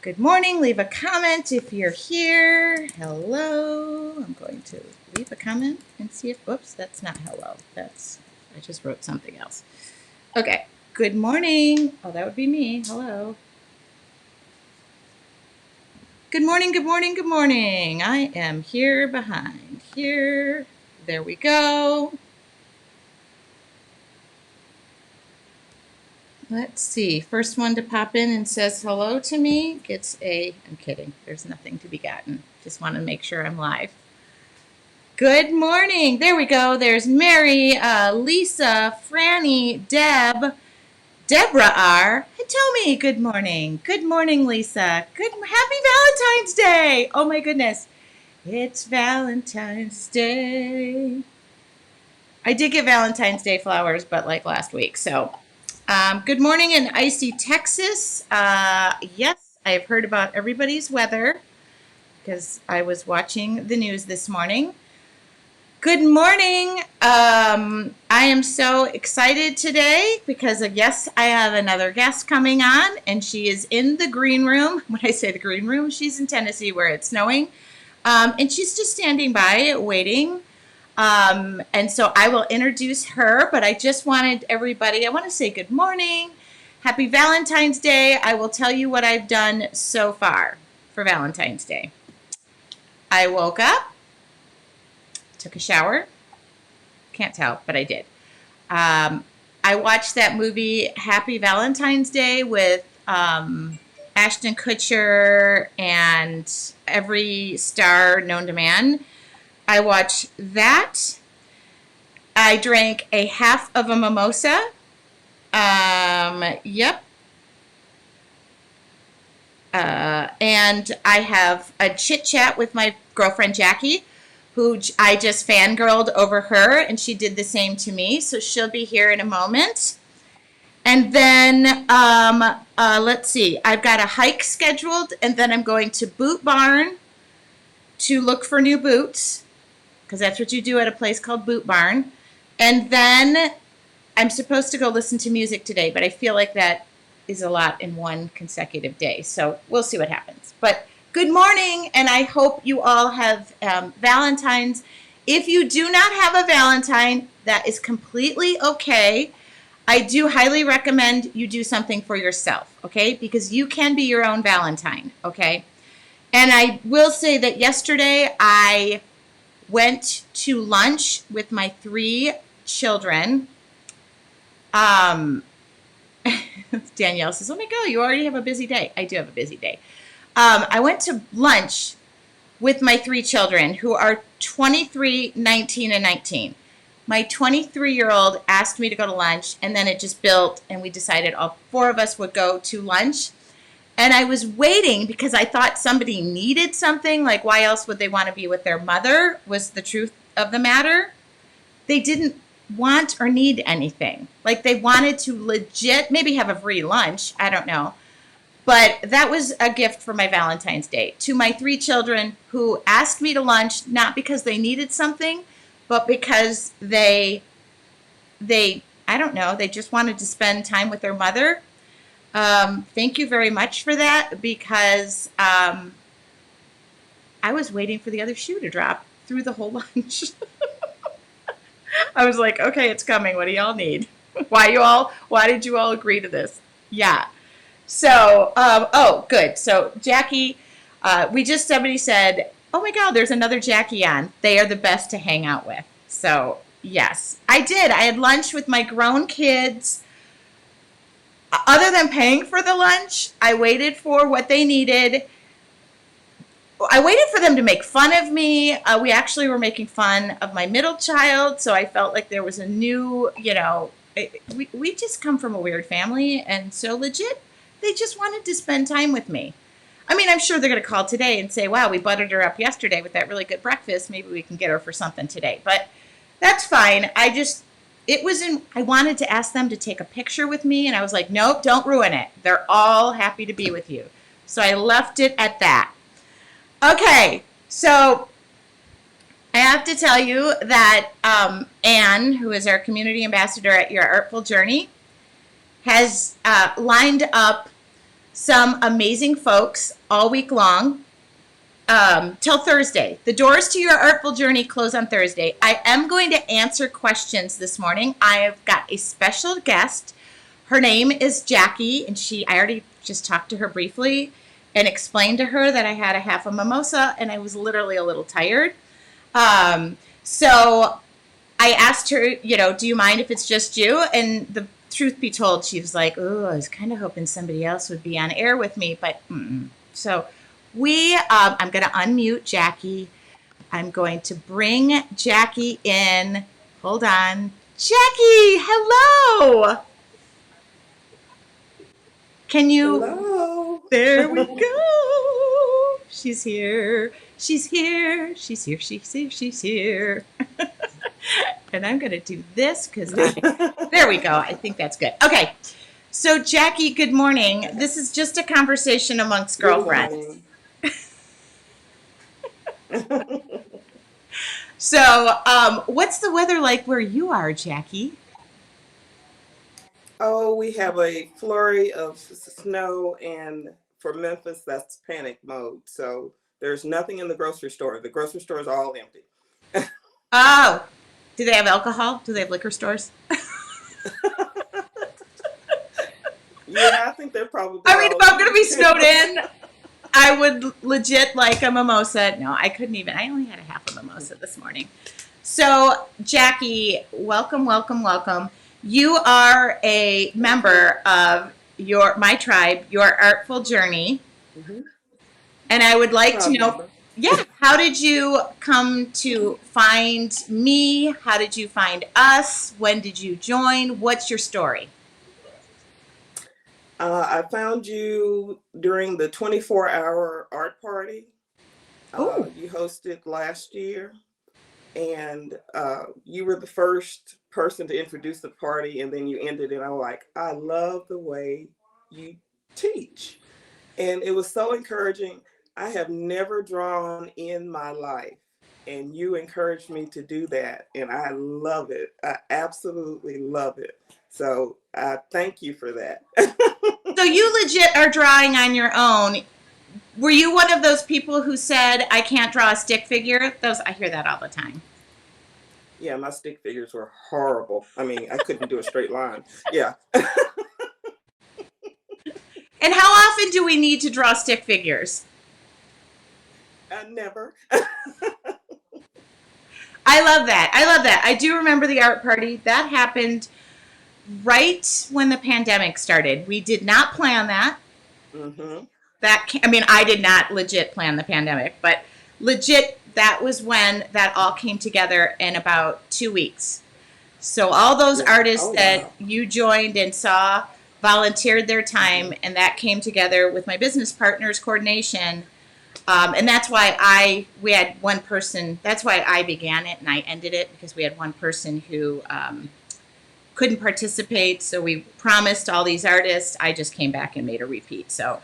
Good morning. Leave a comment if you're here. Hello. I'm going to leave a comment and see if, oops, that's not hello. I just wrote something else. Okay. Good morning. Oh, that would be me. Hello. Good morning, good morning, good morning. I am here behind here. There we go. Let's see. First one to pop in and says hello to me gets I'm kidding. There's nothing to be gotten. Just want to make sure I'm live. Good morning. There we go. There's Mary, Lisa, Franny, Deb, Deborah R. And tell me good morning. Good morning, Lisa. Happy Valentine's Day. Oh my goodness. It's Valentine's Day. I did get Valentine's Day flowers, but like last week. So good morning in icy Texas. Yes, I've heard about everybody's weather because I was watching the news this morning. Good morning. I am so excited today because, yes, I have another guest coming on, and she is in the green room. When I say the green room, she's in Tennessee where it's snowing, and she's just standing by waiting. And so I will introduce her, but I just wanted everybody, I want to say good morning, happy Valentine's Day. I will tell you what I've done so far for Valentine's Day. I woke up, took a shower, can't tell, but I did. I watched that movie Happy Valentine's Day with Ashton Kutcher and every star known to man. I watched that. I drank a half of a mimosa. Yep. And I have a chit chat with my girlfriend Jackie, who I just fangirled over her, and she did the same to me. So she'll be here in a moment. And then, let's see, I've got a hike scheduled, and then I'm going to Boot Barn to look for new boots, because that's what you do at a place called Boot Barn. And then I'm supposed to go listen to music today, but I feel like that is a lot in one consecutive day. So we'll see what happens. But good morning, and I hope you all have Valentine's. If you do not have a Valentine, that is completely okay. I do highly recommend you do something for yourself, okay? Because you can be your own Valentine, okay? And I will say that yesterday I went to lunch with my 3 children. Danielle says, oh my God, you already have a busy day. I do have a busy day. I went to lunch with my 3 children who are 23, 19, and 19. My 23-year-old asked me to go to lunch, and then it just built, and we decided all 4 of us would go to lunch. And I was waiting because I thought somebody needed something, like why else would they want to be with their mother, was the truth of the matter. They didn't want or need anything. Like they wanted to legit maybe have a free lunch, I don't know. But that was a gift for my Valentine's Day to my 3 children who asked me to lunch, not because they needed something, but because they I don't know, they just wanted to spend time with their mother. Thank you very much for that, because I was waiting for the other shoe to drop through the whole lunch. I was like, okay, it's coming. What do y'all need? Why did you all agree to this? Yeah. So, oh, good. So Jackie, somebody said, oh my God, there's another Jackie on. They are the best to hang out with. So yes, I did. I had lunch with my grown kids. Other than paying for the lunch, I waited for what they needed. I waited for them to make fun of me. We actually were making fun of my middle child, so I felt like there was a new, we just come from a weird family, and so legit, they just wanted to spend time with me. I mean, I'm sure they're going to call today and say, wow, we buttered her up yesterday with that really good breakfast. Maybe we can get her for something today. But that's fine. I wanted to ask them to take a picture with me, and I was like, nope, don't ruin it. They're all happy to be with you. So I left it at that. Okay, so I have to tell you that Anne, who is our community ambassador at Your Artful Journey, has lined up some amazing folks all week long till Thursday. The doors to your Artful Journey close on Thursday. I am going to answer questions this morning. I have got a special guest. Her name is Jackie, and I already just talked to her briefly and explained to her that I had a half a mimosa and I was literally a little tired. So I asked her, do you mind if it's just you? And the truth be told, she was like, oh, I was kind of hoping somebody else would be on air with me, but so I'm going to unmute Jackie. I'm going to bring Jackie in. Hold on. Jackie, hello. Can you? Hello. There we go. She's here. She's here. She's here. She's here. She's here. And I'm going to do this because there we go. I think that's good. Okay. So, Jackie, good morning. This is just a conversation amongst Good girlfriends. morning. So, what's the weather like where you are, Jackie? Oh, we have a flurry of snow, and for Memphis, that's panic mode. So there's nothing in the grocery store. The grocery store is all empty. Oh, do they have alcohol? Do they have liquor stores? Yeah, I think they're probably I mean, all if I'm going to be empty. snowed in, I would legit like a mimosa. No, I couldn't even. I only had a half a mimosa this morning. So, Jackie, welcome, welcome, welcome. You are a member of my tribe, Your Artful Journey, Mhm. and I would like to Proud know, member. yeah, how did you come to find me? How did you find us? When did you join? What's your story? I found you during the 24-hour art party Oh, you hosted last year. And you were the first person to introduce the party, and then you ended it. I'm like, I love the way you teach, and it was so encouraging. I have never drawn in my life, and you encouraged me to do that, and I love it. I absolutely love it. So I thank you for that. so you legit are drawing on your own. Were you one of those people who said, I can't draw a stick figure? I hear that all the time. Yeah, my stick figures were horrible. I mean, I couldn't do a straight line. Yeah. And how often do we need to draw stick figures? Never. I love that. I love that. I do remember the art party. That happened right when the pandemic started. We did not plan that. Hmm. I did not legit plan the pandemic, but legit, that was when that all came together in about 2 weeks. So all those Yeah. artists Oh, that wow. you joined and saw volunteered their time, Hmm. and that came together with my business partner's coordination. And that's why we had one person. That's why I began it and I ended it, because we had one person who couldn't participate. So we promised all these artists. I just came back and made a repeat. So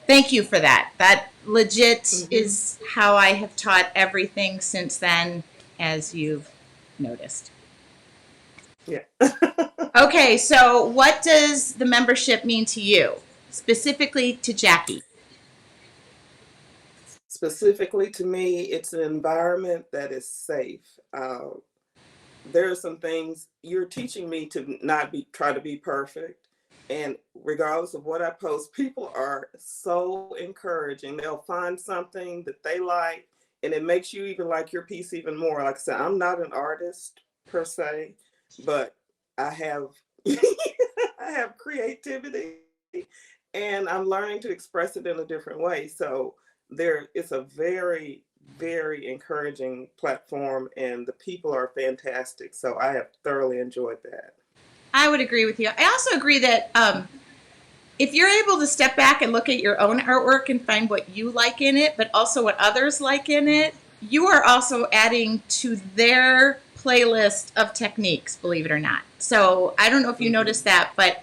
thank you for that. That legit Hmm. is how I have taught everything since then, as you've noticed. Yeah. Okay, so what does the membership mean to you, specifically to Jackie? Specifically to me, it's an environment that is safe. There are some things you're teaching me to not be try to be perfect. And regardless of what I post, people are so encouraging. They'll find something that they like, and it makes you even like your piece even more. Like I said, I'm not an artist per se, but I have I have creativity, and I'm learning to express it in a different way. So there it's a very, very encouraging platform, and the people are fantastic. So I have thoroughly enjoyed that. I would agree with you. I also agree that if you're able to step back and look at your own artwork and find what you like in it, but also what others like in Mhm. it, you are also adding to their playlist of techniques, believe it or not. So I don't know if you Mhm. noticed that, but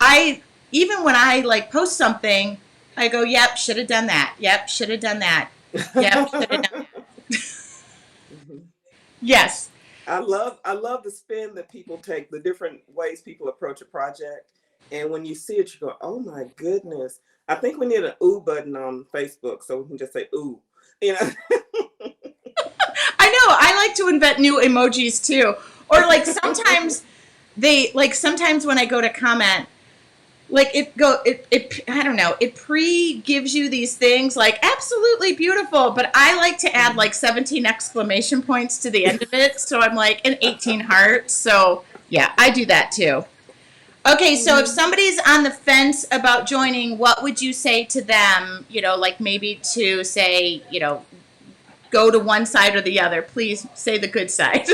I, even when I like post something, I go, yep, should have done that. Yep, should have done that. Yep, should have done that. Mhm. Yes. I love the spin that people take, the different ways people approach a project. And when you see it, you go, oh my goodness. I think we need an ooh button on Facebook so we can just say ooh. You know? I know. I like to invent new emojis too. Or like sometimes when I go to comment, like it I don't know, it pre gives you these things like absolutely beautiful, but I like to add like 17 exclamation points to the end of it, so I'm like an 18 heart. So yeah, I do that too. Okay, so if somebody's on the fence about joining, what would you say to them? Like maybe to say, go to one side or the other. Please say the good side.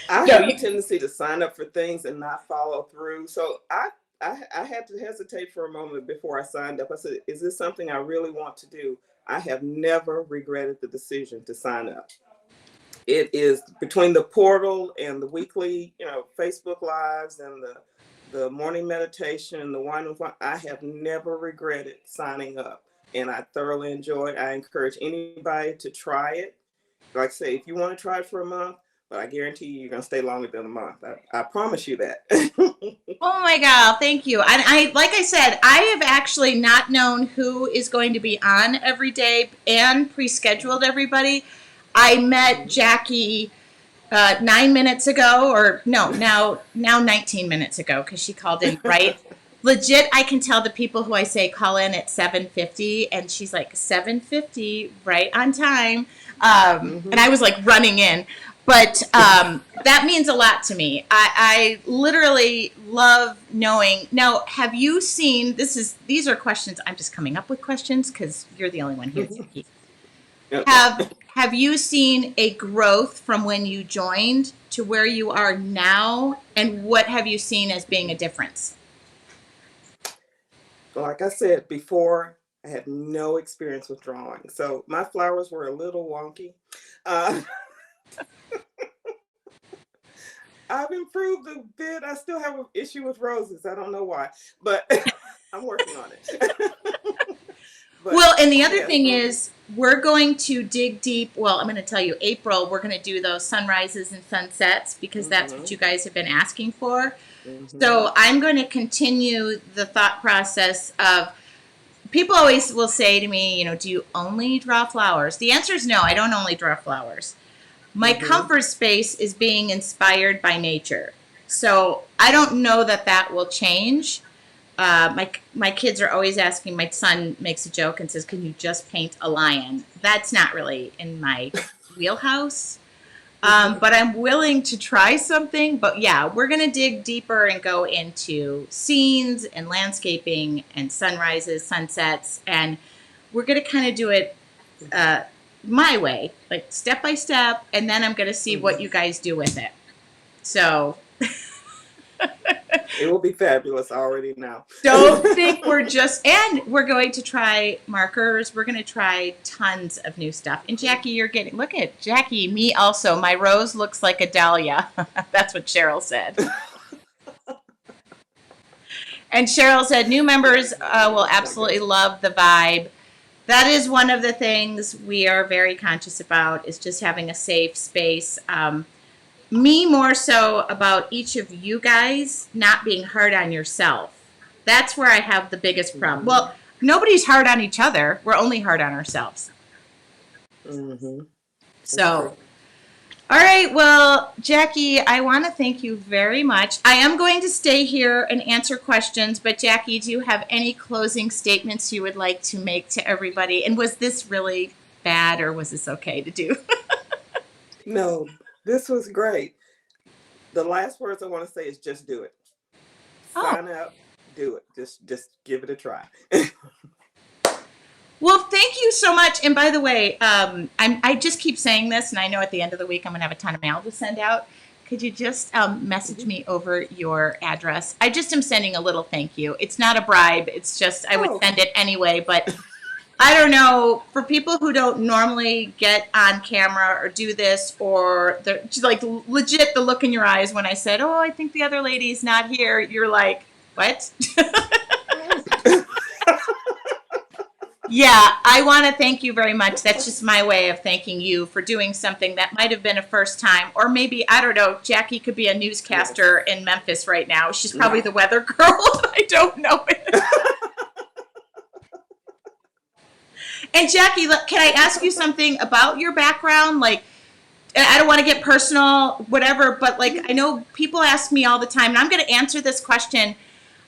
I No, have a tendency to sign up for things and not follow through. So I had to hesitate for a moment before I signed up. I said, is this something I really want to do? I have never regretted the decision to sign up. It is between the portal and the weekly, Facebook lives and the morning meditation and the wine with wine. I have never regretted signing up, and I thoroughly enjoy it. I encourage anybody to try it. Like I say, if you want to try it for a month, but I guarantee you're gonna stay longer than a month. I promise you that. oh my God, thank you. And like I said, I have actually not known who is going to be on every day and pre-scheduled everybody. I met Jackie 9 minutes ago, or no, now 19 minutes ago, because she called in right. Legit, I can tell the people who I say call in at 7:50, and she's like 7:50, right on time. And I was like running in, but that means a lot to me. I literally love knowing. Now, have you seen? These are questions. I'm just coming up with questions because you're the only one here, Jackie. Have you seen a growth from when you joined to where you are now, and what have you seen as being a difference? Like I said before, I had no experience with drawing, so my flowers were a little wonky. Uh, I've improved a bit. I still have an issue with roses. I don't know why, but I'm working on it. But Well, and the other yes, thing is, we're going to dig deep. Well, I'm going to tell you, April, we're going to do those sunrises and sunsets because that's what mm-hmm, you guys have been asking for. mm-hmm, So I'm going to continue the thought process of people always will say to me, do you only draw flowers? The answer is no, I don't only draw flowers. My mm-hmm, comfort space is being inspired by nature. So I don't know that will change. My kids are always asking. My son makes a joke and says, "Can you just paint a lion?" That's not really in my wheelhouse. But I'm willing to try something. But yeah, we're gonna dig deeper and go into scenes and landscaping and sunrises, sunsets, and we're gonna kind of do it uh, my way, like step by step, and then I'm gonna see what mm-hmm. you guys do with it. So It will be fabulous already now. don't think and we're going to try markers. We're going to try tons of new stuff. And Jackie, look at Jackie, me also. My rose looks like a dahlia. That's what Cheryl said. And Cheryl said, new members will absolutely love the vibe. That is one of the things we are very conscious about, is just having a safe space. Me more so about each of you guys not being hard on yourself. That's where I have the biggest problem. Mm-hmm, Well, nobody's hard on each other. We're only hard on ourselves. mm-hmm. That's So, true. all right. Well, Jackie, I want to thank you very much. I am going to stay here and answer questions, but Jackie, do you have any closing statements you would like to make to everybody? And was this really bad, or was this okay to do? No, this was great. The last words I want to say is just do it. Oh, Sign up, do it. Just give it a try. well, thank you so much. And by the way, I just keep saying this, and I know at the end of the week I'm going to have a ton of mail to send out. Could you just message me over your address? I just am sending a little thank you. It's not a bribe. It's just I would Oh, send it anyway. But I don't know, for people who don't normally get on camera or do this, or like legit the look in your eyes when I said, "Oh, I think the other lady's not here," you're like, "What?" Yeah, I want to thank you very much. That's just my way of thanking you for doing something that might have been a first time, or maybe, I don't know, Jackie could be a Yes. newscaster in Memphis right now. She's probably No. the weather girl. I don't know it. And Jackie, look, can I ask you something about your background? Like, I don't want to get personal, whatever, but like, I know people ask me all the time, and I'm going to answer this question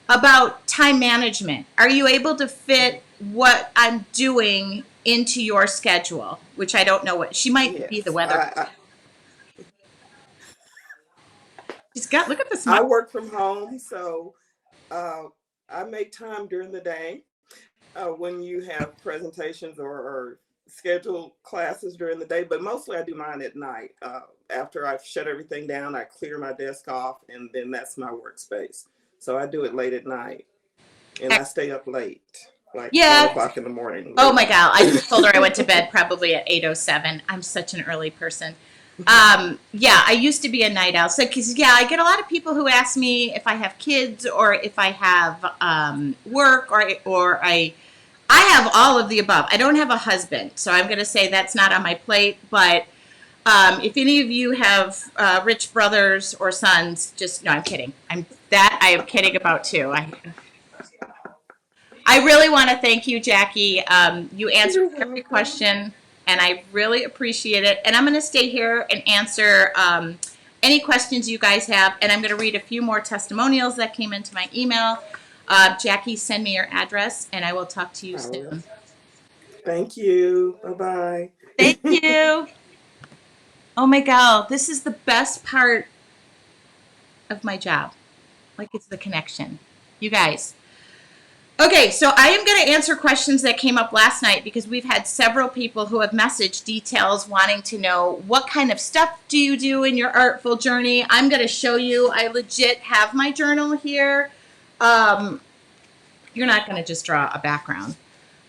about time management. Are you able to fit what I'm doing into your schedule? Which I don't know what she might be the Yes. weather. She's got, look at the smile. I work from home, so uh, I make time during the day when you have presentations or scheduled classes during the day, but mostly I do mine at night. After I've shut everything down, I clear my desk off, and then that's my workspace. So I do it late at night, and I stay up late, like one Yeah. o'clock in the morning, Oh late. my God. I just told her I went to bed probably at 8:07. I'm such an early person. Yeah, I used to be a night owl. So, cause yeah, I get a lot of people who ask me if I have kids or if I have, work or I have all of the above. I don't have a husband, so I'm going to say that's not on my plate. But if any of you have rich brothers or sons, just no, I'm kidding. I am kidding about too. I really want to thank you, Jackie. You answered You're every welcome. question, and I really appreciate it. And I'm going to stay here and answer any questions you guys have. And I'm going to read a few more testimonials that came into my email. Jackie, send me your address, and I will talk to you I will. soon. Thank you. Bye Thank bye. you. Oh my God, this is the best part of my job. Like it's the connection. You guys. Okay, so I am going to answer questions that came up last night because we've had several people who have messaged details wanting to know what kind of stuff do you do in your artful journey. I'm going to show you. I legit have my journal here. Um, you're not going to just draw a background.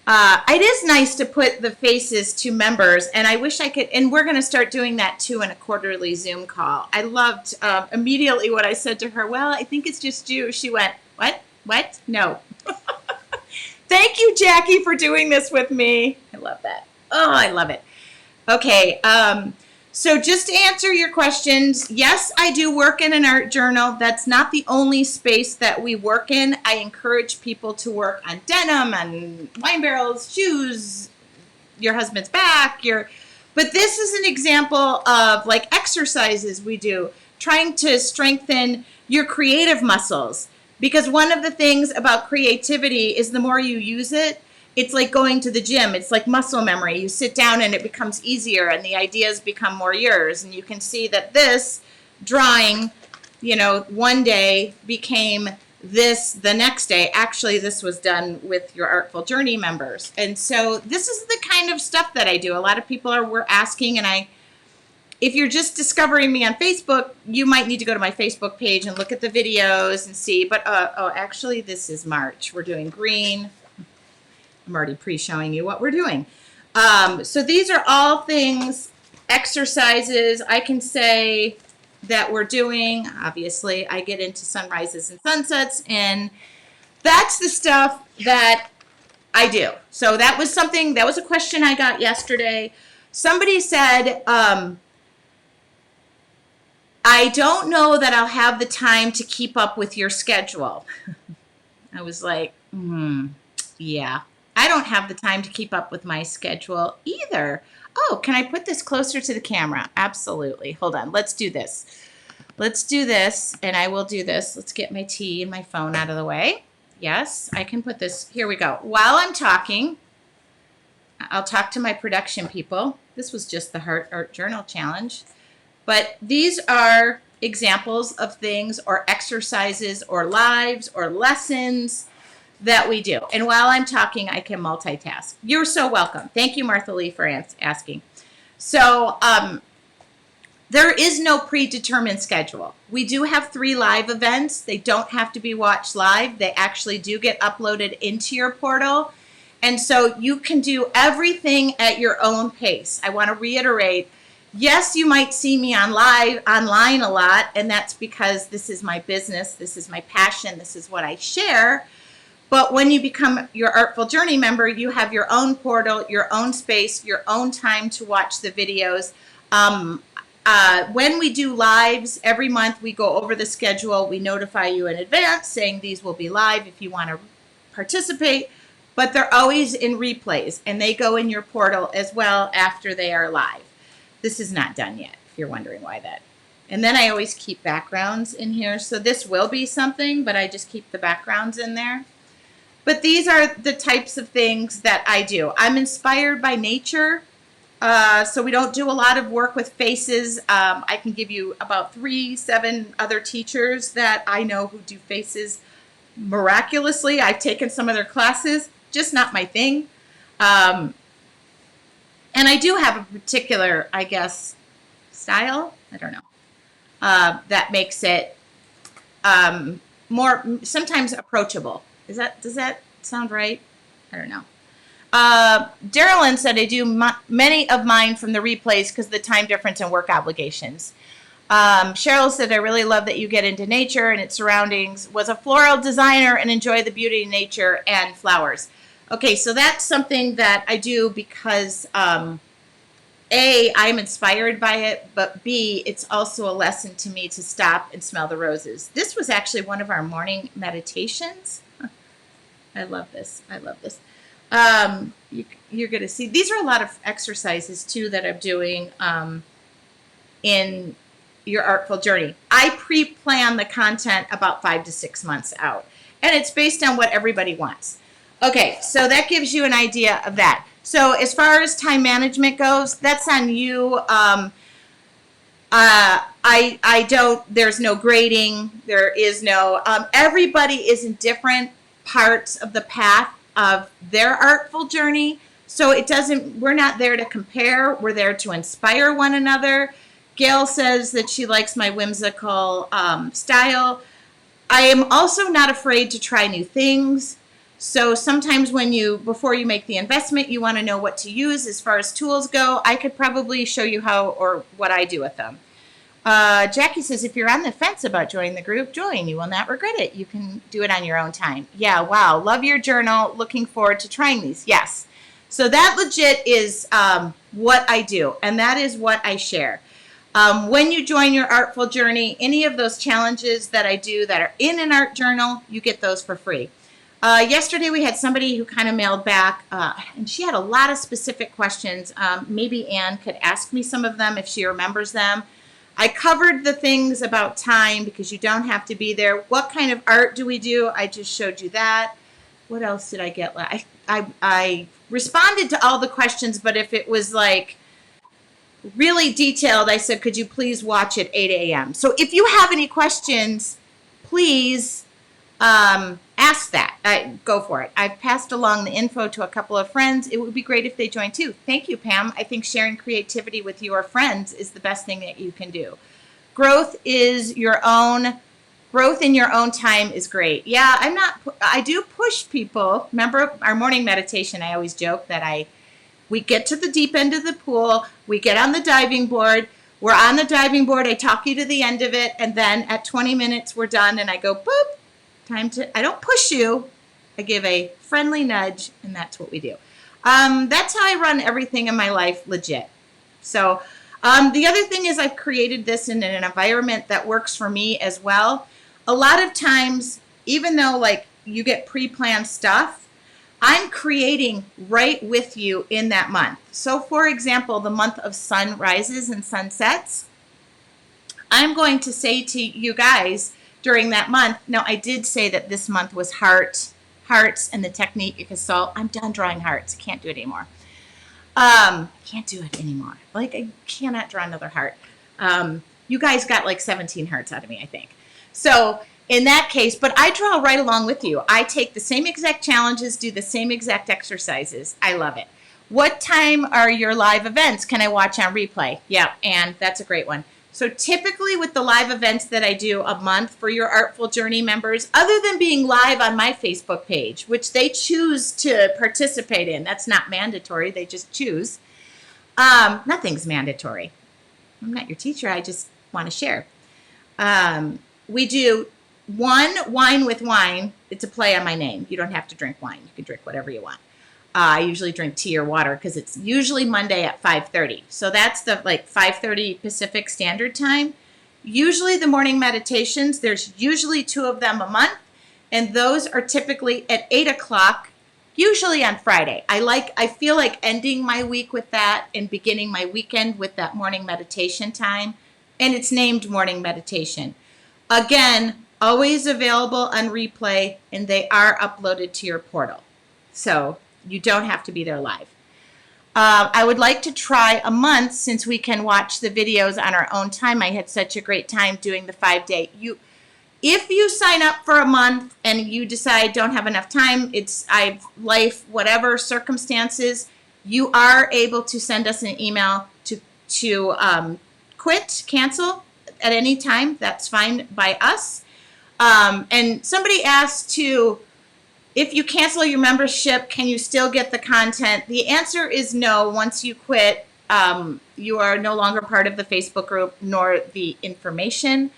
It is nice to put the faces to members, and I wish I could. And we're going to start doing that too in a quarterly Zoom call. I loved immediately what I said to her. Well, I think it's just you. She went, "What? What? No." Thank you, Jackie, for doing this with me. I love that. Oh, I love it. Okay. So just to answer your questions, yes, I do work in an art journal. That's not the only space that we work in. I encourage people to work on denim, on wine barrels, shoes, your husband's back, but this is an example of like exercises we do, trying to strengthen your creative muscles. Because one of the things about creativity is the more you use it, it's like going to the gym. It's like muscle memory. You sit down and it becomes easier and the ideas become more yours. And you can see that this drawing, one day became this the next day. Actually, this was done with your Artful Journey members. And so this is the kind of stuff that I do. A lot of people were asking, and if you're just discovering me on Facebook, you might need to go to my Facebook page and look at the videos and see. But actually, this is March. We're doing green. I'm already pre-showing you what we're doing. So these are all things, exercises I can say that we're doing. Obviously, I get into sunrises and sunsets, and that's the stuff that I do. So that was a question I got yesterday. Somebody said, I don't know that I'll have the time to keep up with your schedule. I was like, yeah, I don't have the time to keep up with my schedule either. Oh, can I put this closer to the camera? Absolutely. Hold on. Let's do this. Let's do this, and I will do this. Let's get my tea and my phone out of the way. Yes, I can put this. Here we go. While I'm talking, I'll talk to my production people. This was just the Heart Art Journal Challenge. But these are examples of things or exercises or lives or lessons that we do. And while I'm talking, I can multitask. You're so welcome. Thank you, Martha Lee, for asking. So there is no predetermined schedule. We do have 3 live events. They don't have to be watched live. They actually do get uploaded into your portal. And so you can do everything at your own pace. I want to reiterate, yes, you might see me online a lot, and that's because this is my business, this is my passion, this is what I share. But when you become your Artful Journey member, you have your own portal, your own space, your own time to watch the videos. When we do lives every month, we go over the schedule. We notify you in advance saying these will be live if you want to participate, but they're always in replays and they go in your portal as well after they are live. This is not done yet, if you're wondering why that. And then I always keep backgrounds in here. So this will be something, but I just keep the backgrounds in there. But these are the types of things that I do. I'm inspired by nature. So we don't do a lot of work with faces. I can give you about 7 other teachers that I know who do faces miraculously. I've taken some of their classes, just not my thing. And I do have a particular, I guess, style. I don't know. That makes it more sometimes approachable. Does that sound right? I don't know. Darylyn said I do many of mine from the replays because of the time difference and work obligations. Cheryl said I really love that you get into nature and its surroundings. Was a floral designer and enjoy the beauty of nature and flowers. Okay, so that's something that I do because A, I'm inspired by it, but B, it's also a lesson to me to stop and smell the roses. This was actually one of our morning meditations. I love this. I love this. You're going to see, these are a lot of exercises too that I'm doing in your Artful Journey. I pre-plan the content about 5 to 6 months out, and it's based on what everybody wants. Okay, so that gives you an idea of that. So as far as time management goes, that's on you. I don't, there's no grading. There is no, everybody is in different parts of the path of their Artful Journey. So it doesn't, we're not there to compare. We're there to inspire one another. Gail says that she likes my whimsical style. I am also not afraid to try new things. So sometimes before you make the investment, you want to know what to use as far as tools go. I could probably show you how or what I do with them. Jackie says, if you're on the fence about joining the group, join. You will not regret it. You can do it on your own time. Yeah, wow. Love your journal. Looking forward to trying these. Yes. So that legit is what I do, and that is what I share. When you join your Artful Journey, any of those challenges that I do that are in an art journal, you get those for free. Yesterday we had somebody who kind of mailed back, and she had a lot of specific questions. Maybe Anne could ask me some of them if she remembers them. I covered the things about time because you don't have to be there. What kind of art do we do? I just showed you that. What else did I get? I responded to all the questions, but if it was like really detailed, I said, could you please watch at 8 a.m. So if you have any questions, please ask that. Go for it. I've passed along the info to a couple of friends. It would be great if they joined too. Thank you, Pam. I think sharing creativity with your friends is the best thing that you can do. Growth in your own time is great. Yeah, I do push people. Remember our morning meditation, I always joke that we get to the deep end of the pool, we get on the diving board, we're on the diving board, I talk you to the end of it, and then at 20 minutes we're done and I go, boop, I don't push you, I give a friendly nudge, and that's what we do. That's how I run everything in my life legit. So the other thing is I've created this in an environment that works for me as well. A lot of times, even though like you get pre-planned stuff, I'm creating right with you in that month. So for example, the month of sunrises and sunsets, I'm going to say to you guys during that month, now I did say that this month was hearts and the technique you can solve. I'm done drawing hearts. I can't do it anymore. Can't do it anymore. Like I cannot draw another heart. You guys got like 17 hearts out of me, I think. So in that case, but I draw right along with you. I take the same exact challenges, do the same exact exercises. I love it. What time are your live events? Can I watch on replay? Yeah, and that's a great one. So typically with the live events that I do a month for your Artful Journey members, other than being live on my Facebook page, which they choose to participate in, that's not mandatory, they just choose. Nothing's mandatory. I'm not your teacher, I just want to share. We do one, wine with wine. It's a play on my name. You don't have to drink wine. You can drink whatever you want. I usually drink tea or water because it's usually Monday at 5:30. So that's the like 5:30 Pacific Standard Time. Usually the morning meditations, there's usually 2 of them a month, and those are typically at 8 o'clock, usually on Friday. I feel like ending my week with that and beginning my weekend with that morning meditation time, and it's named morning meditation. Again, always available on replay, and they are uploaded to your portal. So you don't have to be there live. I would like to try a month since we can watch the videos on our own time. I had such a great time doing the 5-day. If you sign up for a month and you decide don't have enough time, life, whatever circumstances, you are able to send us an email to quit, cancel at any time. That's fine by us. And somebody asked if you cancel your membership, can you still get the content? The answer is no. Once you quit, you are no longer part of the Facebook group nor the information.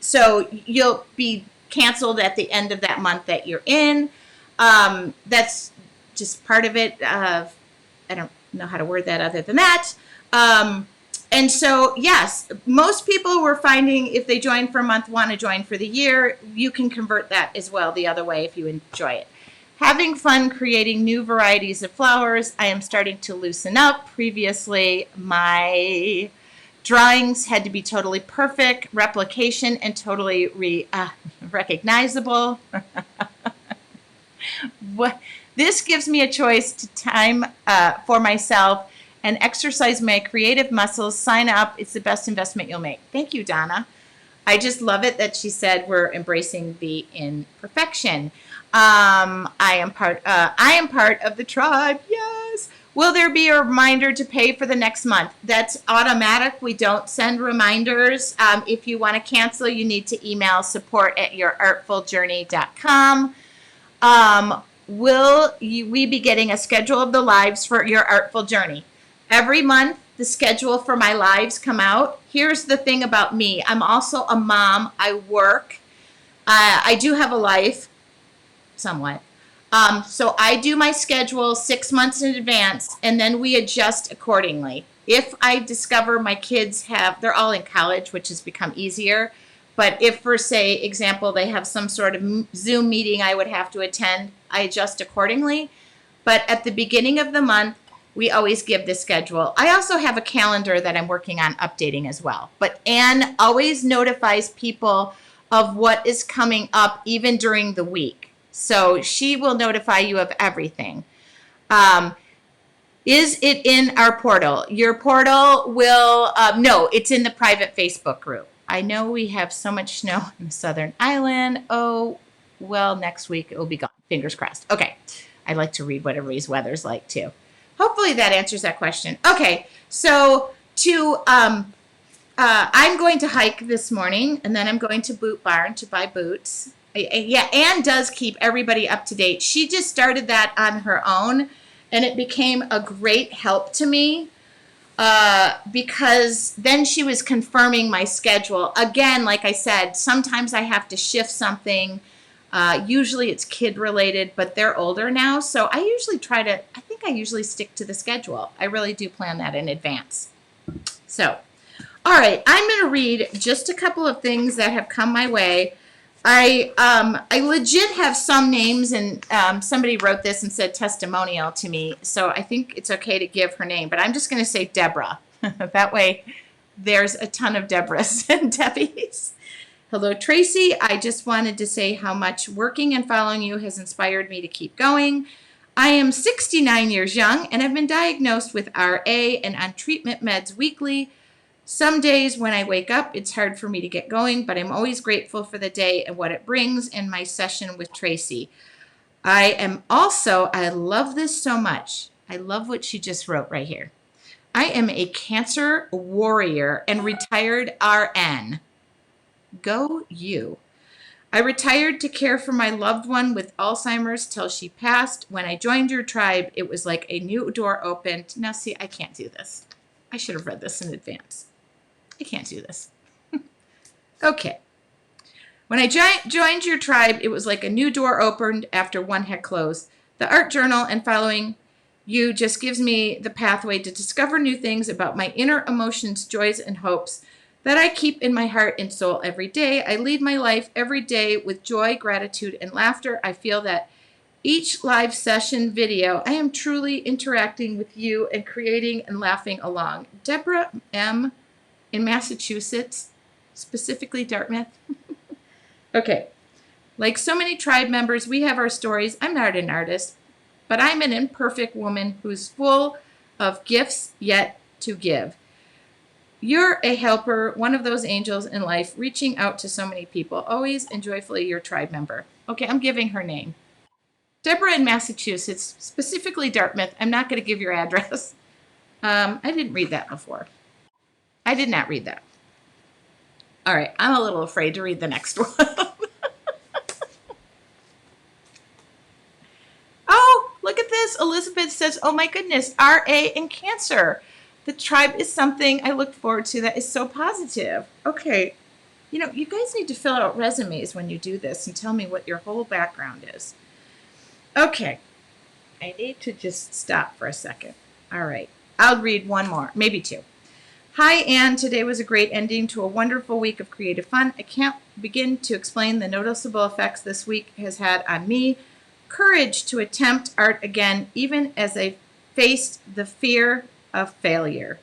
So you'll be canceled at the end of that month that you're in. That's just part of it. I don't know how to word that other than that. And so, yes, most people we're finding if they join for a month want to join for the year. You can convert that as well the other way if you enjoy it. Having fun creating new varieties of flowers. I am starting to loosen up. Previously, my drawings had to be totally perfect, replication, and totally recognizable. This gives me a choice to time for myself and exercise my creative muscles. Sign up. It's the best investment you'll make. Thank you, Donna. I just love it that she said we're embracing the imperfection. I am part of the tribe. Yes. Will there be a reminder to pay for the next month? That's automatic. We don't send reminders. If you want to cancel, you need to email support@yourartfuljourney.com. Will we be getting a schedule of the lives for your Artful Journey? Every month, the schedule for my lives come out. Here's the thing about me. I'm also a mom. I work. I do have a life, somewhat. So I do my schedule 6 months in advance, and then we adjust accordingly. If I discover my kids they're all in college, which has become easier. But if, for say, example, they have some sort of Zoom meeting I would have to attend, I adjust accordingly. But at the beginning of the month, we always give the schedule. I also have a calendar that I'm working on updating as well. But Anne always notifies people of what is coming up even during the week. So she will notify you of everything. Is it in our portal? Your portal will, no, it's in the private Facebook group. I know we have so much snow in the southern island. Oh, well, next week it will be gone. Fingers crossed. Okay. I like to read what everybody's weather's like too. Hopefully that answers that question. Okay, so I'm going to hike this morning, and then I'm going to Boot Barn to buy boots. Yeah, Anne does keep everybody up to date. She just started that on her own, and it became a great help to me because then she was confirming my schedule. Again, like I said, sometimes I have to shift something. Usually it's kid related, but they're older now. So I usually I usually stick to the schedule. I really do plan that in advance. So, all right, I'm going to read just a couple of things that have come my way. I legit have some names, and somebody wrote this and said testimonial to me. So I think it's okay to give her name, but I'm just going to say Deborah. That way there's a ton of Deborahs and Debbies. Hello, Tracy. I just wanted to say how much working and following you has inspired me to keep going. I am 69 years young and have been diagnosed with RA and on treatment meds weekly. Some days when I wake up, it's hard for me to get going, but I'm always grateful for the day and what it brings in my session with Tracy. I love this so much. I love what she just wrote right here. I am a cancer warrior and retired RN. Go you. I retired to care for my loved one with Alzheimer's till she passed. When I joined your tribe, it was like a new door opened. Now, see, I can't do this. I should have read this in advance. I can't do this. Okay. When I joined your tribe, it was like a new door opened after one had closed. The art journal and following you just gives me the pathway to discover new things about my inner emotions, joys, and hopes that I keep in my heart and soul every day. I lead my life every day with joy, gratitude, and laughter. I feel that each live session video, I am truly interacting with you and creating and laughing along. Deborah M. in Massachusetts, specifically Dartmouth. Okay. Like so many tribe members, we have our stories. I'm not an artist, but I'm an imperfect woman who's full of gifts yet to give. You're a helper, one of those angels in life, reaching out to so many people. Always and joyfully your tribe member. Okay, I'm giving her name. Deborah in Massachusetts, specifically Dartmouth. I'm not going to give your address. I didn't read that before. I did not read that. All right, I'm a little afraid to read the next one. Oh, look at this. Elizabeth says, oh my goodness, RA in Cancer. The tribe is something I look forward to that is so positive. Okay, you know, you guys need to fill out resumes when you do this and tell me what your whole background is. Okay, I need to just stop for a second. All right, I'll read one more, maybe two. Hi, Anne. Today was a great ending to a wonderful week of creative fun. I can't begin to explain the noticeable effects this week has had on me. Courage to attempt art again, even as I faced the fear of failure.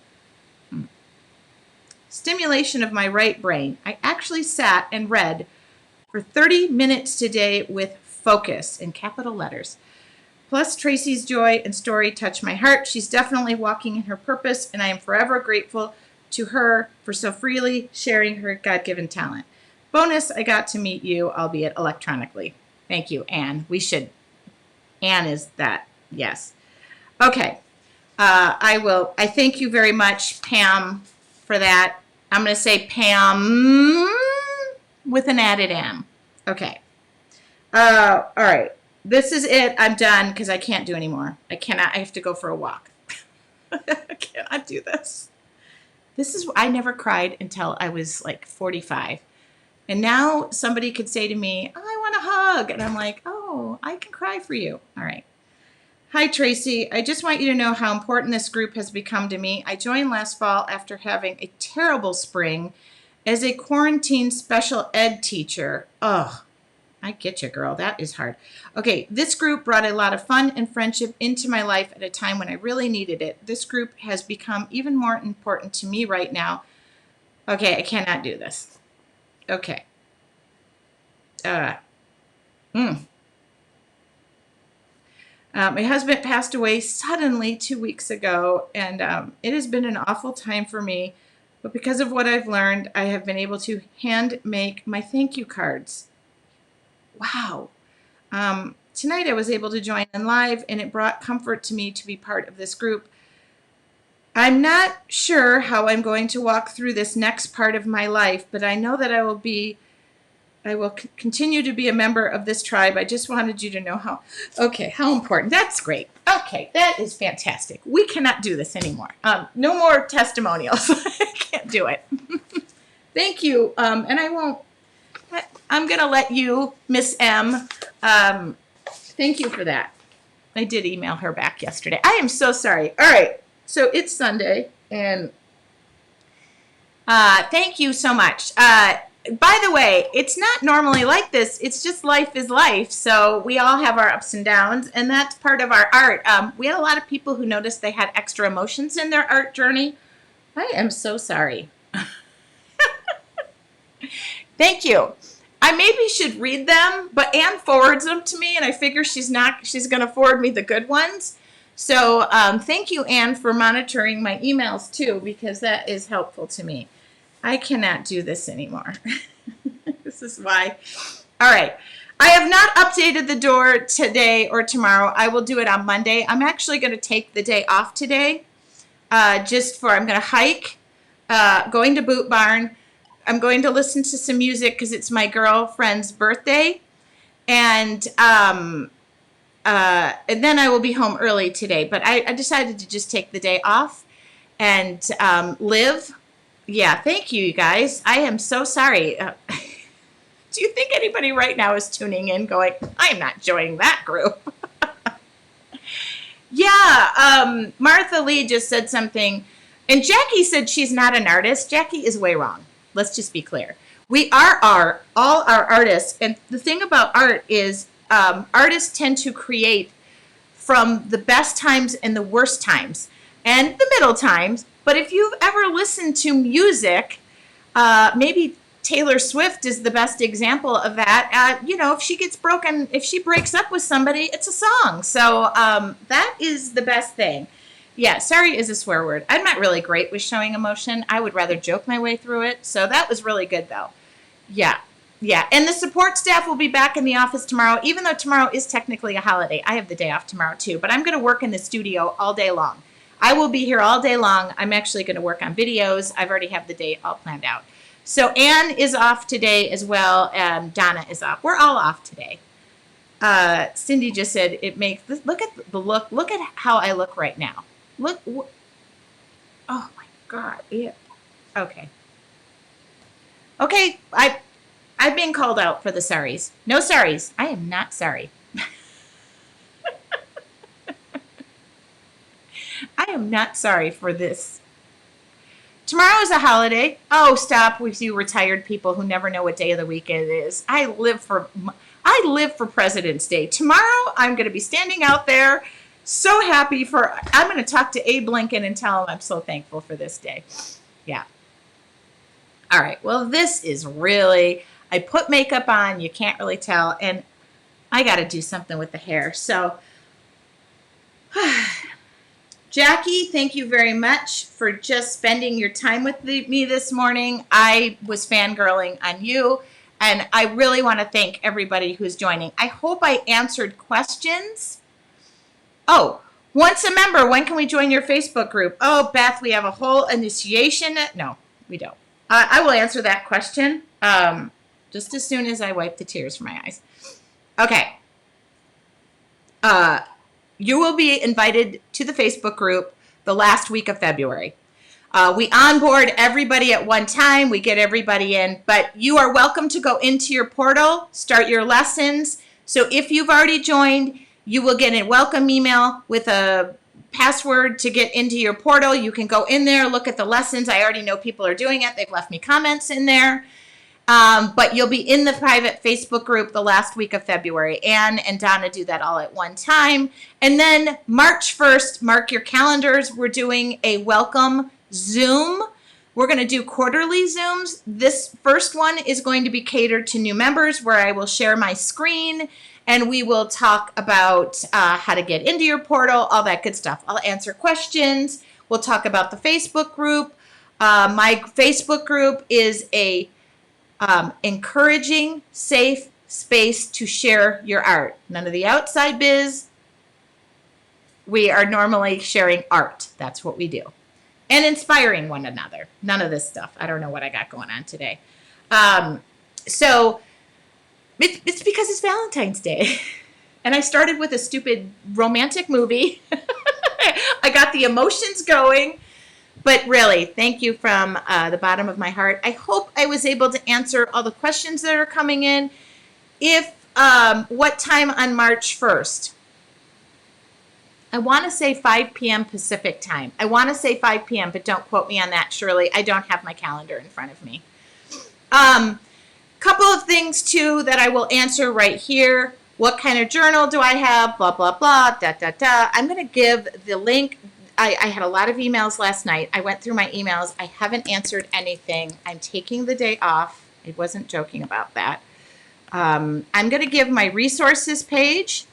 Stimulation of my right brain. I actually sat and read for 30 minutes today with focus in capital letters. Plus, Tracy's joy and story touch my heart. She's definitely walking in her purpose, and I am forever grateful to her for so freely sharing her God-given talent. Bonus, I got to meet you, albeit electronically. Thank you, Anne. We should. Anne is that. Yes. Okay. I thank you very much, Pam, for that. I'm going to say Pam with an added M. Okay. All right. This is it. I'm done because I can't do anymore. I cannot. I have to go for a walk. I cannot do this. I never cried until I was like 45. And now somebody could say to me, oh, I want a hug. And I'm like, oh, I can cry for you. All right. Hi, Tracy. I just want you to know how important this group has become to me. I joined last fall after having a terrible spring as a quarantine special ed teacher. Ugh. I get you, girl. That is hard. Okay, this group brought a lot of fun and friendship into my life at a time when I really needed it. This group has become even more important to me right now. Okay, I cannot do this. Okay. My husband passed away suddenly 2 weeks ago, and it has been an awful time for me. But because of what I've learned, I have been able to hand make my thank you cards. Wow. Tonight I was able to join in live, and it brought comfort to me to be part of this group. I'm not sure how I'm going to walk through this next part of my life, but I know that I will continue to be a member of this tribe. I just wanted you to know how important. That's great. Okay, that is fantastic. We cannot do this anymore. No more testimonials. I can't do it. Thank you. And I'm going to let you, Miss M. Thank you for that. I did email her back yesterday. I am so sorry. All right. So it's Sunday, and thank you so much. By the way, it's not normally like this. It's just life is life. So we all have our ups and downs, and that's part of our art. We had a lot of people who noticed they had extra emotions in their art journey. I am so sorry. Thank you. I maybe should read them, but Anne forwards them to me, and I figure she's going to forward me the good ones. So thank you, Anne, for monitoring my emails too, because that is helpful to me. I cannot do this anymore. This is why. All right. I have not updated the door today or tomorrow. I will do it on Monday. I'm actually going to take the day off today. I'm going to hike, going to Boot Barn. I'm going to listen to some music because it's my girlfriend's birthday. And then I will be home early today. But I decided to just take the day off and live. Yeah, thank you, you guys. I am so sorry. Do you think anybody right now is tuning in going, I'm not joining that group? Yeah, Martha Lee just said something, and Jackie said she's not an artist. Jackie is way wrong. Let's just be clear. We are all are artists, and the thing about art is artists tend to create from the best times and the worst times and the middle times. But if you've ever listened to music, maybe Taylor Swift is the best example of that. If she gets broken, if she breaks up with somebody, it's a song. So that is the best thing. Yeah, sorry is a swear word. I'm not really great with showing emotion. I would rather joke my way through it. So that was really good, though. Yeah. Yeah, and the support staff will be back in the office tomorrow, even though tomorrow is technically a holiday. I have the day off tomorrow, too, but I'm going to work in the studio all day long. I will be here all day long. I'm actually going to work on videos. I've already have the day all planned out. So Anne is off today as well, and Donna is off. We're all off today. Cindy just said it makes, look at the look. Look at how I look right now. Look. Oh, my God. Yeah. Okay. Okay, I've been called out for the sorries. No sorries. I am not sorry. I am not sorry for this. Tomorrow is a holiday. Oh, stop with you retired people who never know what day of the week it is. I live for President's Day. Tomorrow I'm going to be standing out there so happy I'm going to talk to Abe Lincoln and tell him I'm so thankful for this day. Yeah. All right. Well, this is really, I put makeup on, you can't really tell, and I got to do something with the hair. So, Jackie, thank you very much for just spending your time with me this morning. I was fangirling on you, and I really want to thank everybody who's joining. I hope I answered questions. Oh, once a member, when can we join your Facebook group? Oh, Beth, we have a whole initiation. No, we don't. I will answer that question just as soon as I wipe the tears from my eyes. Okay. You will be invited to the Facebook group the last week of February. We onboard everybody at one time. We get everybody in, but you are welcome to go into your portal, start your lessons. So if you've already joined, you will get a welcome email with a password to get into your portal. You can go in there, look at the lessons. I already know people are doing it. They've left me comments in there. But you'll be in the private Facebook group the last week of February. Anne and Donna do that all at one time. And then March 1st, mark your calendars. We're doing a welcome Zoom. We're going to do quarterly Zooms. This first one is going to be catered to new members, where I will share my screen and we will talk about how to get into your portal, all that good stuff. I'll answer questions. We'll talk about the Facebook group. My Facebook group is a encouraging, safe space to share your art. None of the outside biz. We are normally sharing art. That's what we do. And inspiring one another. None of this stuff. I don't know what I got going on today. So it's because it's Valentine's Day. And I started with a stupid romantic movie. I got the emotions going. But really, thank you from the bottom of my heart. I hope I was able to answer all the questions that are coming in. What time on March 1st? I want to say 5 p.m. Pacific time. I want to say 5 p.m., but don't quote me on that, Shirley. I don't have my calendar in front of me. Couple of things, too, that I will answer right here. What kind of journal do I have? Blah, blah, blah, da, da, da. I'm going to give the link. I had a lot of emails last night. I went through my emails. I haven't answered anything. I'm taking the day off. I wasn't joking about that. I'm going to give my resources page.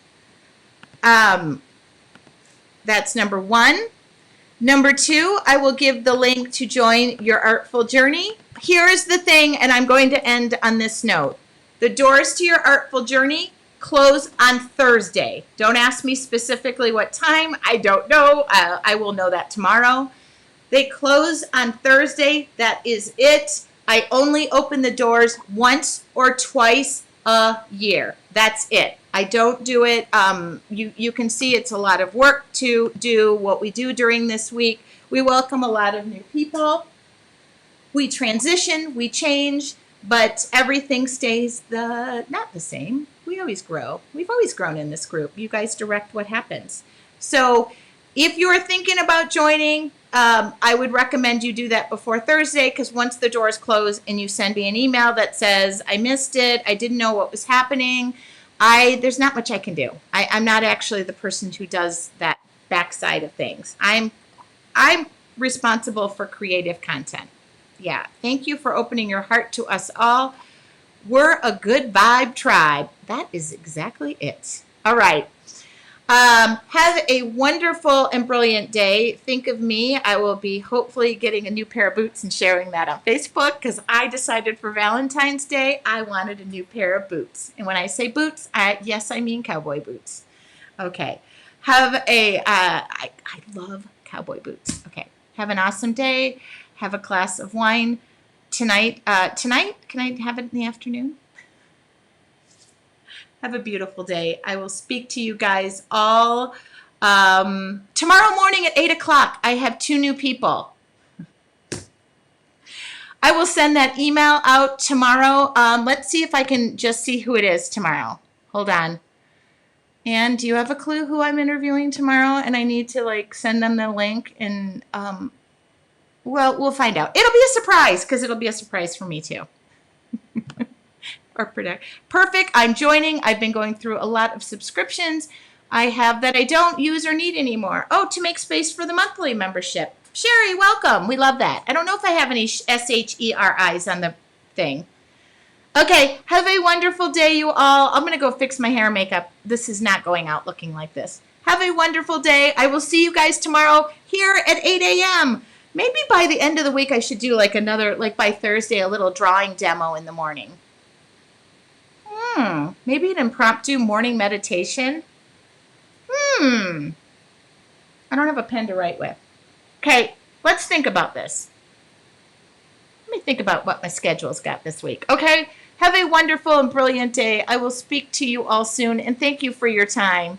That's number one. Number two, I will give the link to join your Artful Journey. Here is the thing, and I'm going to end on this note. The doors to your Artful Journey close on Thursday. Don't ask me specifically what time. I don't know. I will know that tomorrow. They close on Thursday. That is it. I only open the doors once or twice a year. That's it. I don't do it. You can see it's a lot of work to do what we do during this week. We welcome a lot of new people. We transition, we change, but everything stays not the same. We always grow. We've always grown in this group. You guys direct what happens. So if you're thinking about joining, I would recommend you do that before Thursday, because once the doors close and you send me an email that says, I missed it, I didn't know what was happening, there's not much I can do. I'm not actually the person who does that backside of things. I'm responsible for creative content. Yeah. Thank you for opening your heart to us all. We're a good vibe tribe. That is exactly it. All right. Have a wonderful and brilliant day. Think of me. I will be hopefully getting a new pair of boots and sharing that on Facebook, because I decided for Valentine's Day I wanted a new pair of boots. And when I say boots, yes, I mean cowboy boots. Okay. I love cowboy boots. Okay. Have an awesome day. Have a glass of wine tonight. Tonight? Can I have it in the afternoon? Have a beautiful day. I will speak to you guys all tomorrow morning at 8 o'clock. I have 2 new people. I will send that email out tomorrow. Let's see if I can just see who it is tomorrow. Hold on. And do you have a clue who I'm interviewing tomorrow? And I need to send them the link, and well, we'll find out. It'll be a surprise, because it'll be a surprise for me too. Or perfect. I'm joining. I've been going through a lot of subscriptions I have that I don't use or need anymore. Oh, to make space for the monthly membership. Sherry, welcome. We love that. I don't know if I have any SHERIs on the thing. Okay, have a wonderful day, you all. I'm going to go fix my hair and makeup. This is not going out looking like this. Have a wonderful day. I will see you guys tomorrow here at 8 a.m. Maybe by the end of the week I should do another, by Thursday, a little drawing demo in the morning. Maybe an impromptu morning meditation. I don't have a pen to write with. Okay, let's think about this. Let me think about what my schedule's got this week. Okay, have a wonderful and brilliant day. I will speak to you all soon, and thank you for your time.